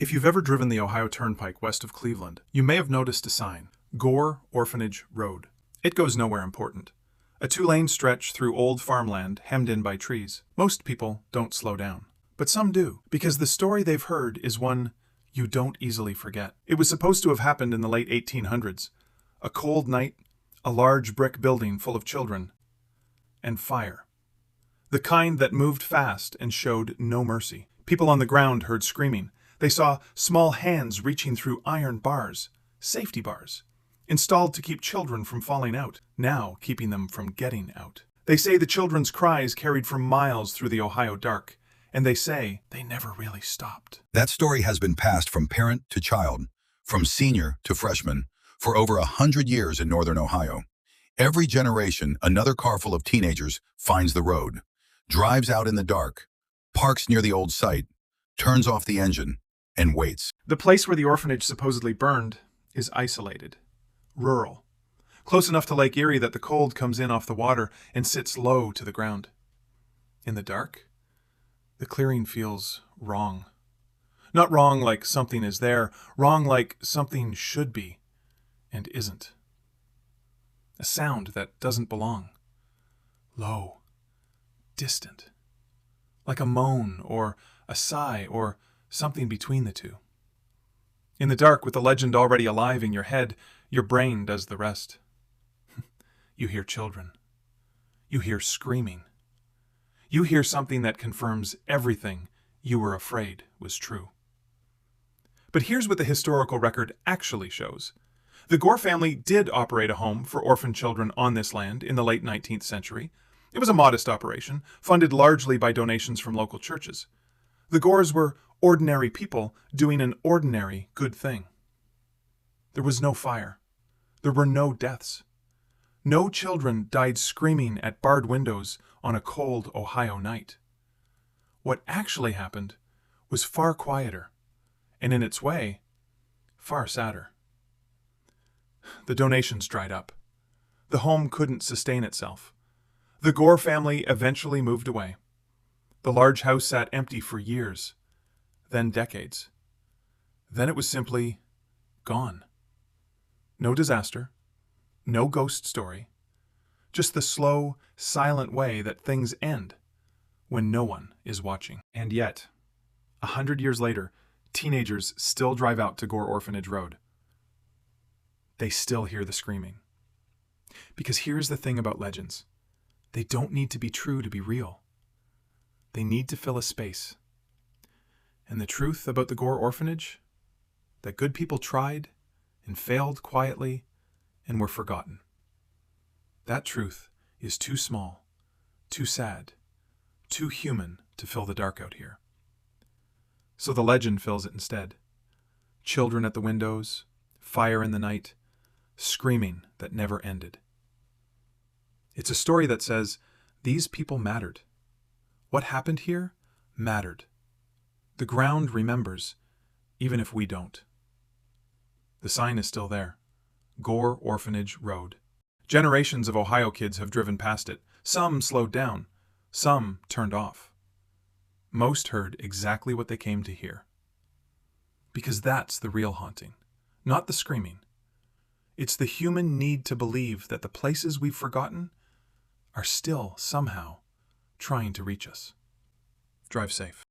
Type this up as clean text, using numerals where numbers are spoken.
If you've ever driven the Ohio Turnpike west of Cleveland, you may have noticed a sign, Gore Orphanage Road. It goes nowhere important. A two-lane stretch through old farmland hemmed in by trees. Most people don't slow down. But some do, because the story they've heard is one you don't easily forget. It was supposed to have happened in the late 1800s. A cold night, a large brick building full of children, and fire. The kind that moved fast and showed no mercy. People on the ground heard screaming. They saw small hands reaching through iron bars, safety bars, installed to keep children from falling out, now keeping them from getting out. They say the children's cries carried for miles through the Ohio dark, and they say they never really stopped. That story has been passed from parent to child, from senior to freshman, for over 100 years in northern Ohio. Every generation, another car full of teenagers finds the road, drives out in the dark, parks near the old site, turns off the engine, and waits. The place where the orphanage supposedly burned is isolated, rural, close enough to Lake Erie that the cold comes in off the water and sits low to the ground. In the dark, the clearing feels wrong. Not wrong like something is there, wrong like something should be and isn't. A sound that doesn't belong. Low, distant, like a moan or a sigh or something between the two. In the dark, with the legend already alive in your head, your brain does the rest. You hear children. You hear screaming. You hear something that confirms everything you were afraid was true. But here's what the historical record actually shows. The Gore family did operate a home for orphan children on this land in the late 19th century. It was a modest operation, funded largely by donations from local churches. The Gores were ordinary people doing an ordinary good thing. There was no fire. There were no deaths. No children died screaming at barred windows on a cold Ohio night. What actually happened was far quieter, and in its way, far sadder. The donations dried up. The home couldn't sustain itself. The Gore family eventually moved away. The large house sat empty for years, then decades. Then it was simply gone. No disaster, no ghost story, just the slow, silent way that things end when no one is watching. And yet, 100 years later, teenagers still drive out to Gore Orphanage Road. They still hear the screaming. Because here's the thing about legends. They don't need to be true to be real. They need to fill a space. And the truth about the Gore Orphanage? That good people tried and failed quietly and were forgotten. That truth is too small, too sad, too human to fill the dark out here. So the legend fills it instead. Children at the windows, fire in the night, screaming that never ended. It's a story that says, these people mattered. What happened here mattered. The ground remembers, even if we don't. The sign is still there. Gore Orphanage Road. Generations of Ohio kids have driven past it. Some slowed down. Some turned off. Most heard exactly what they came to hear. Because that's the real haunting, not the screaming. It's the human need to believe that the places we've forgotten are still somehow trying to reach us. Drive safe.